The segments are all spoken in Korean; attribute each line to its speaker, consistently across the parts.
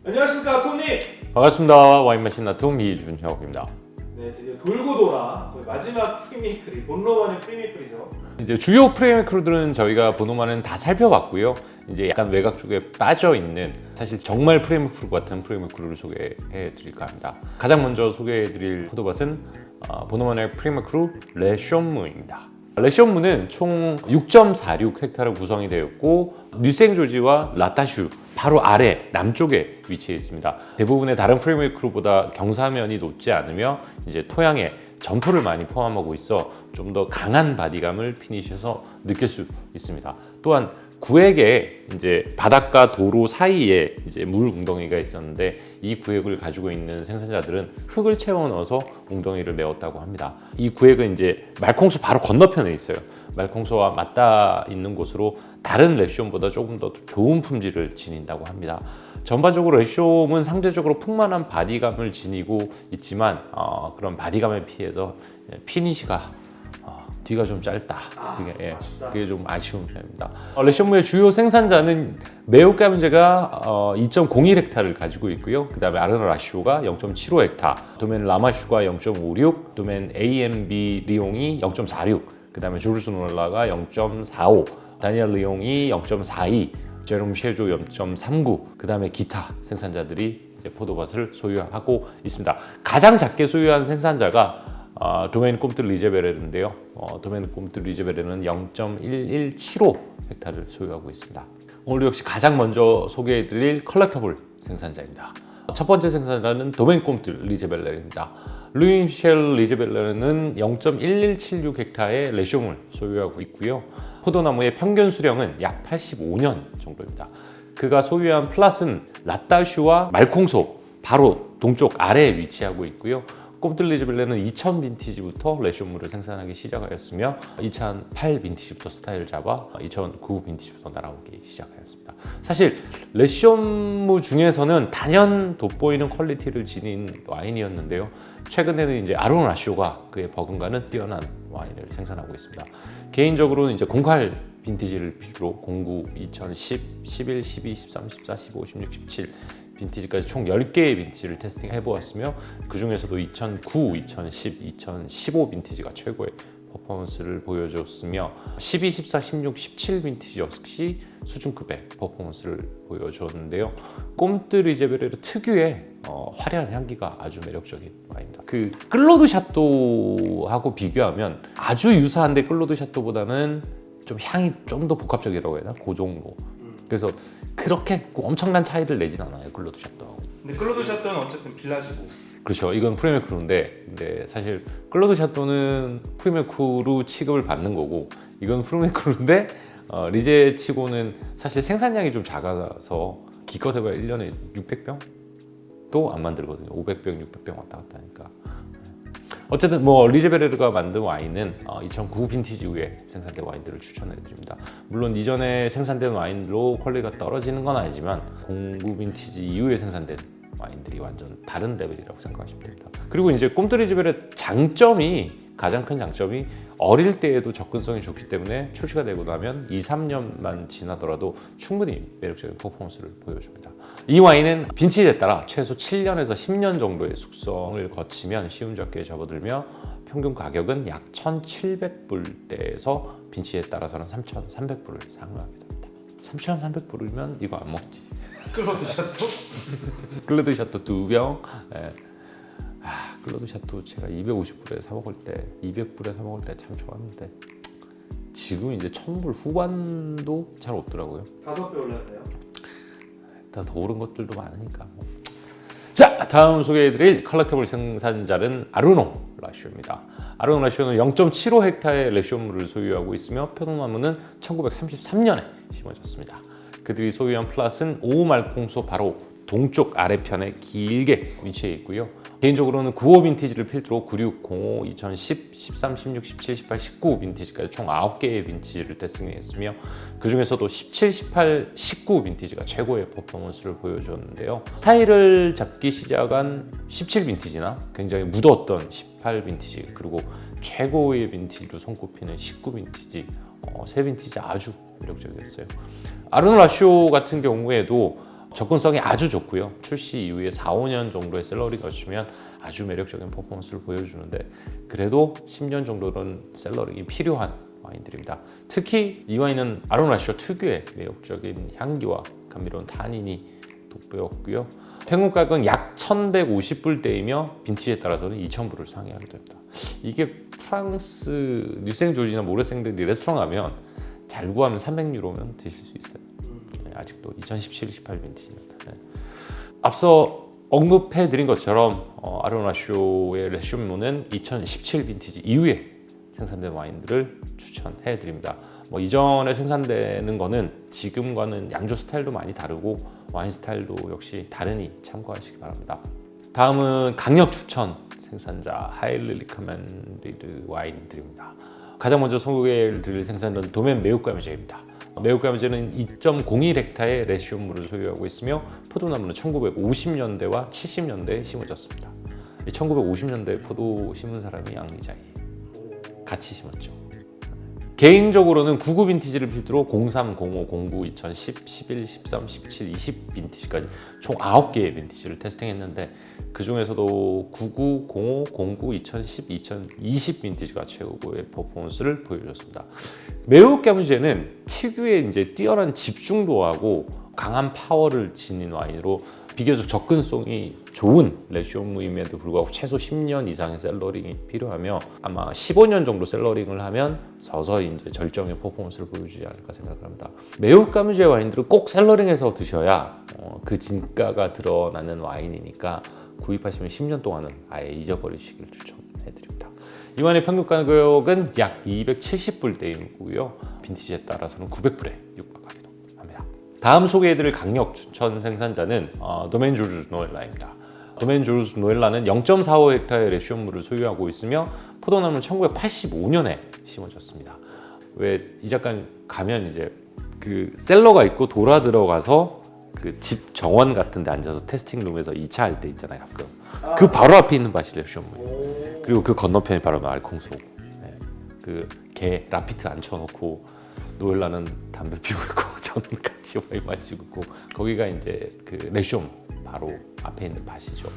Speaker 1: 안녕하십니까 톰님.
Speaker 2: 반갑습니다. 와인마신 나툼 이준혁입니다.
Speaker 1: 네, 드디어 돌고 돌아 거의 마지막 프리메이크리 본로만의 프리메이크리죠.
Speaker 2: 이제 주요 프레임크루들은 저희가 보노만은 다 살펴봤고요. 이제 약간 외곽 쪽에 빠져 있는 사실 정말 프레임크루 같은 프레임크루를 소개해 드릴까 합니다. 가장 먼저 소개해 드릴 포도밭은 보노만의 프레임크루 레쇼무입니다. 레쇼무는 총 6.46헥타르 구성이 되었고 뉴생조지와 라타슈 바로 아래 남쪽에 위치해 있습니다. 대부분의 다른 프레임크루보다 경사면이 높지 않으며 이제 토양에 점토를 많이 포함하고 있어 좀 더 강한 바디감을 피니시에서 느낄 수 있습니다. 또한 구획에 이제 바닥과 도로 사이에 이제 물 웅덩이가 있었는데 이 구획을 가지고 있는 생산자들은 흙을 채워 넣어서 웅덩이를 메웠다고 합니다. 이 구획은 이제 말콩수 바로 건너편에 있어요. 말콩수와 맞닿아 있는 곳으로 다른 레시옴보다 조금 더 좋은 품질을 지닌다고 합니다. 전반적으로 레시옴은 상대적으로 풍만한 바디감을 지니고 있지만 그런 바디감에 비해서 피니시가 뒤가 좀 짧다. 그게 좀 아쉬운 편입니다. 레쇼무의 주요 생산자는 매혹 가문제가 2.01헥타를 가지고 있고요. 그 다음에 아르나 라시오가 0.75헥타, 도멘 라마슈가 0.56, 도멘 AMB 리옹이 0.46, 그 다음에 주르스놀라가 0.45, 다니엘 리옹이 0.42, 제롬 셰조 0.39, 그 다음에 기타 생산자들이 이제 포도밭을 소유하고 있습니다. 가장 작게 소유한 생산자가 도메인 꼼트 리제베레인데요. 도메인 꼼트 리제베레는 0.1175 헥타를 소유하고 있습니다. 오늘 역시 가장 먼저 소개해드릴 컬렉터블 생산자입니다. 첫 번째 생산자는 도메인 꼼트 리제베레입니다. 루이 미셸 리제베레는 0.1176 헥타의 레쇼물 소유하고 있고요. 포도나무의 평균 수령은 약 85년 정도입니다. 그가 소유한 플랫은 라따슈와 말콩소 바로 동쪽 아래에 위치하고 있고요. 꼼트 리제벨레는 2000 빈티지부터 레쇼물을 생산하기 시작하였으며 2008 빈티지부터 스타일을 잡아 2009 빈티지부터 날아오기 시작하였습니다. 사실 레쇼무 중에서는 단연 돋보이는 퀄리티를 지닌 와인이었는데요. 최근에는 이제 아론 라쇼가 그의 버금가는 뛰어난 와인을 생산하고 있습니다. 개인적으로는 이제 08 빈티지를 필두로 09, 2010, 11, 12, 13, 14, 15, 16, 17 빈티지까지 총 10개의 빈티지를 테스팅 해보았으며 그 중에서도 2009, 2010, 2015 빈티지가 최고의 퍼포먼스를 보여줬으며 12, 14, 16, 17 빈티지 역시 수준급의 퍼포먼스를 보여주었는데요. 꼼트 리제베레르 특유의 화려한 향기가 아주 매력적인 와인입니다. 그 클로드 샤또하고 비교하면 아주 유사한데 클로드 샤또보다는 좀 향이 좀 더 복합적이라고 해야 되나? 그 정도. 그래서 그렇게 엄청난 차이를 내진 않아요. 클로드 샤또하고.
Speaker 1: 근데 클로드 샤또는 어쨌든 빌라지고.
Speaker 2: 그렇죠. 이건 프리메크루인데 근데 사실 클로드 샤또는 프리메크루 취급을 받는 거고 이건 프리메크루인데 리제 치고는 사실 생산량이 좀 작아서 기껏 해봐야 1년에 600병도 안 만들거든요. 500병, 600병 왔다 갔다 하니까. 어쨌든 리제베레르가 만든 와인은 2009 빈티지 이후에 생산된 와인들을 추천해 드립니다. 물론 이전에 생산된 와인으로 퀄리티가 떨어지는 건 아니지만 09 빈티지 이후에 생산된 와인들이 완전 다른 레벨이라고 생각하시면 됩니다. 그리고 이제 꼼트 리제베레 가장 큰 장점이 어릴 때에도 접근성이 좋기 때문에 출시가 되고 나면 2, 3년만 지나더라도 충분히 매력적인 퍼포먼스를 보여줍니다. 이 와인은 빈티지에 따라 최소 7년에서 10년 정도의 숙성을 거치면 시음젓기에 접어들며 평균 가격은 약 1,700불대에서 빈티지에 따라서는 3,300불을 상회하게 됩니다. 3,300불이면 이거 안 먹지.
Speaker 1: 클로드 샤또?
Speaker 2: 클로드 샤또 2병. 클로드 샤또 제가 250불에 사 먹을 때, 200불에 사 먹을 때 참 좋았는데 지금 이제 1000불 후반도 잘 없더라고요.
Speaker 1: 5배 올랐네요.
Speaker 2: 다 더 오른 것들도 많으니까. 자, 다음 소개해드릴 컬렉터블 생산자는 아르노 라쇼입니다. 아르노 라쇼는 0.75헥타의 레쇼물을 소유하고 있으며 포도나무는 1933년에 심어졌습니다. 그들이 소유한 플랫은 오말콩소 바로 동쪽 아래편에 길게 위치해 있고요. 개인적으로는 95 빈티지를 필두로 96, 05, 2010, 13, 16, 17, 18, 19 빈티지까지 총 9개의 빈티지를 테스팅했으며 그 중에서도 17, 18, 19 빈티지가 최고의 퍼포먼스를 보여주었는데요. 스타일을 잡기 시작한 17 빈티지나 굉장히 묻었던 18 빈티지 그리고 최고의 빈티지로 손꼽히는 19 빈티지 세 빈티지 아주 매력적이었어요. 아르노 라쇼 같은 경우에도 접근성이 아주 좋고요. 출시 이후에 4, 5년 정도의 셀러리가 거치면 아주 매력적인 퍼포먼스를 보여주는데 그래도 10년 정도는 셀러링이 필요한 와인들입니다. 특히 이 와인은 아로나쇼 특유의 매력적인 향기와 감미로운 타닌이 돋보였고요. 평균 가격은 약 1,150불대이며 빈티지에 따라서는 2,000불을 상회하게 됩니다. 이게 프랑스 뉴생조지나 모레생들이 레스토랑 가면 잘 구하면 300유로면 드실 수 있어요. 네, 아직도 2017-18 빈티지입니다. 네. 앞서 언급해드린 것처럼 아로나쇼의 레쇼모는 2017 빈티지 이후에 생산된 와인들을 추천해드립니다. 뭐 이전에 생산되는 거는 지금과는 양조 스타일도 많이 다르고 와인 스타일도 역시 다르니 참고하시기 바랍니다. 다음은 강력 추천 생산자 하일리 리커멘디드 와인들입니다. 가장 먼저 소개를 드릴 생산자는 도멘 메우카뮤제입니다. 메우카뮤제는 2.01헥타의 레시온물을 소유하고 있으며 포도나무는 1950년대와 70년대에 심어졌습니다. 1950년대에 포도 심은 사람이 앙리자이에요. 같이 심었죠. 개인적으로는 99 빈티지를 필두로 03, 05, 09, 2010, 11, 13, 17, 20 빈티지까지 총 9개의 빈티지를 테스팅했는데 그 중에서도 99, 05, 09, 2010, 2020 빈티지가 최고의 퍼포먼스를 보여줬습니다. 메우카뮤제는 특유의 이제 뛰어난 집중도하고 강한 파워를 지닌 와인으로 비교적 접근성이 좋은 레시온무임에도 불구하고 최소 10년 이상의 셀러링이 필요하며 아마 15년 정도 셀러링을 하면 서서히 이제 절정의 퍼포먼스를 보여주지 않을까 생각합니다. 메우카뮤제 와인들은 꼭 셀러링해서 드셔야 그 진가가 드러나는 와인이니까 구입하시면 10년 동안은 아예 잊어버리시길 추천해드립니다. 이 와인의 평균 가격은 약 270불대이고요. 빈티지에 따라서는 900불에 육박하기도 합니다. 다음 소개해드릴 강력 추천 생산자는 도멘 조르주 노엘라입니다. 도멘 조르주 노엘라는 0.45헥타의 레시온물을 소유하고 있으며 포도나무는 1985년에 심어졌습니다. 왜 이 작가님 가면 이제 그 셀러가 있고 돌아 들어가서 그 집 정원 같은 데 앉아서 테스팅룸에서 2차 할 때 있잖아요, 가끔. 그 바로 앞에 있는 밭이 레시온물. 그리고 그 건너편이 바로 말콩소. 네. 그 개 라피트 앉혀놓고 노엘라는 담배 피우고 있고 저는 같이 와인 마시고 있고 거기가 이제 그 레시온 바로 앞에 있는 밭이죠.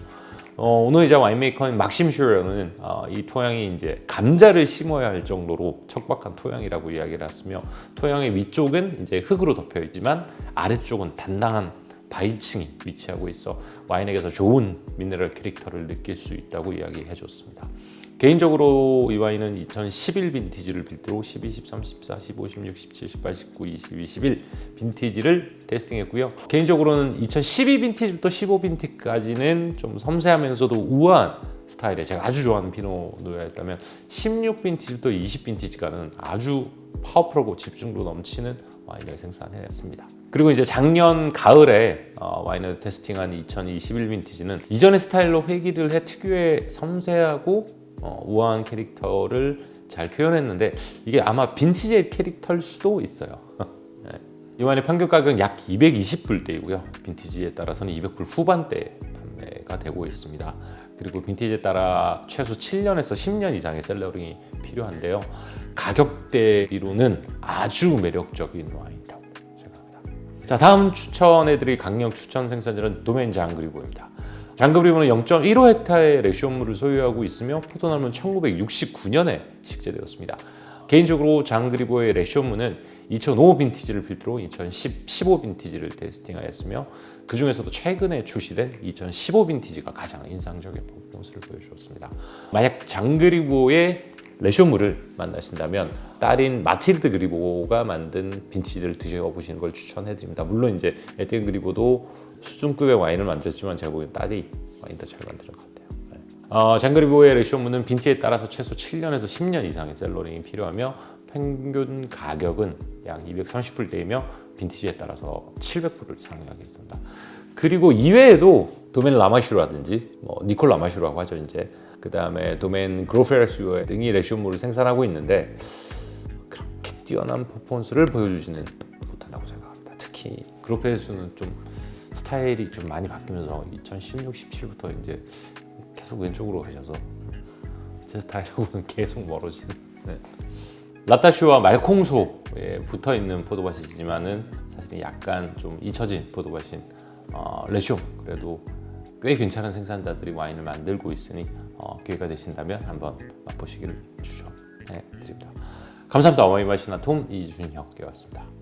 Speaker 2: 오너이자 와인메이커인 막심 슈러는 이 토양이 이제 감자를 심어야 할 정도로 척박한 토양이라고 이야기를 했으며 토양의 위쪽은 이제 흙으로 덮여 있지만 아래쪽은 단단한 바위층이 위치하고 있어 와인에게서 좋은 미네랄 캐릭터를 느낄 수 있다고 이야기해 줬습니다. 개인적으로 이 와인은 2011 빈티지를 필두로 12, 13, 14, 15, 16, 17, 18, 19, 20, 21 빈티지를 테스팅했고요. 개인적으로는 2012 빈티지부터 15 빈티지까지는 좀 섬세하면서도 우아한 스타일의 제가 아주 좋아하는 피노 누아였다면 16 빈티지부터 20 빈티지가는 아주 파워풀하고 집중도 넘치는 와인을 생산했습니다. 그리고 이제 작년 가을에 와인을 테스팅한 2021 빈티지는 이전의 스타일로 회귀를 해 특유의 섬세하고 우아한 캐릭터를 잘 표현했는데 이게 아마 빈티지의 캐릭터일 수도 있어요. 네. 이 와인의 평균 가격은 약 220불대이고요. 빈티지에 따라서는 200불 후반대에 판매가 되고 있습니다. 그리고 빈티지에 따라 최소 7년에서 10년 이상의 셀러링이 필요한데요. 가격 대비로는 아주 매력적인 와인이라고 생각합니다. 자, 다음 추천해드릴 강력 추천 생산자는 도멘 장그리보입니다. 장그리보는 0.15헥타의 레시온물을 소유하고 있으며 포도나무는 1969년에 식재되었습니다. 개인적으로 장그리보의 레시온물은 2005 빈티지를 필두로 2010, 15 빈티지를 테스팅하였으며 그 중에서도 최근에 출시된 2015 빈티지가 가장 인상적인 퍼포먼스를 보여주었습니다. 만약 장그리보의 레시온물을 만나신다면 딸인 마틸드 그리보가 만든 빈티지를 드셔보시는 걸 추천해드립니다. 물론 이제 에티엔 그리보도 수준급의 와인을 만들었지만 제가 보기엔 딸이 와인 더 잘 만드는 것 같아요. 장그리보의 레시온물은 빈티지에 따라서 최소 7년에서 10년 이상의 셀러링이 필요하며 평균 가격은 약 230불대이며 빈티지에 따라서 700불을 상회하게 됩니다. 그리고 이외에도 도멘 라마슈라든지 니콜 라마슈라고 하죠 이제. 그 다음에 도멘 그로페르스유 등이 레시온물을 생산하고 있는데 그렇게 뛰어난 퍼포먼스를 보여주지는 못한다고 생각합니다. 특히 그로페르스유는 좀 스타일이 좀 많이 바뀌면서 2016, 17부터 이제 계속 왼쪽으로 가셔서 제 스타일하고는 계속 멀어지는. 네. 라타슈와 말콩소에 붙어 있는 포도밭이지만은 사실 약간 좀 잊혀진 포도밭인 레숑 그래도 꽤 괜찮은 생산자들이 와인을 만들고 있으니 기회가 되신다면 한번 맛보시기를 추천해 드립니다. 감사합니다. 어머니 맛이나 톰 이준혁이었습니다.